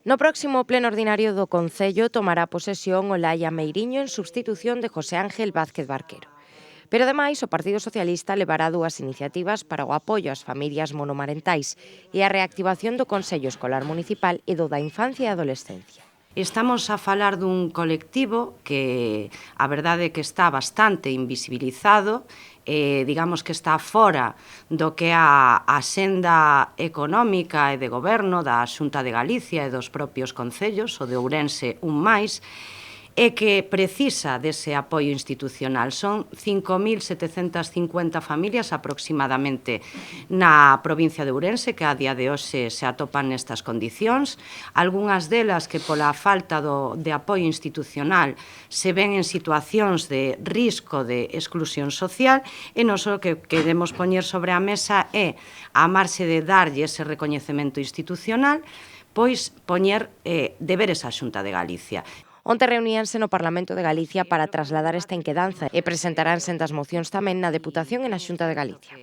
No próximo pleno ordinario do Concello tomará posesión Olaya Meiriño en substitución de José Ángel Vázquez Barquero. Pero ademais o Partido Socialista levará dúas iniciativas para o apoio ás familias monomarentais e a reactivación do Consello Escolar Municipal e do da Infancia e Adolescencia. Estamos a falar dun colectivo que a verdade é que está bastante invisibilizado, digamos que está fora do que é a senda económica e de goberno da Xunta de Galicia e dos propios concellos, o de Ourense un máis, e que precisa dese apoio institucional. Son 5.750 familias aproximadamente na provincia de Ourense que a día de hoxe se atopan nestas condicións, algunhas delas que pola falta de apoio institucional se ven en situacións de risco de exclusión social, e nós o que queremos poñer sobre a mesa é, a marxe de darlle ese recoñecemento institucional, pois poñer deberes á Xunta de Galicia. Onte reuníanse no Parlamento de Galicia para trasladar esta inquedanza e presentarán sendas mocións tamén na Deputación e na Xunta de Galicia.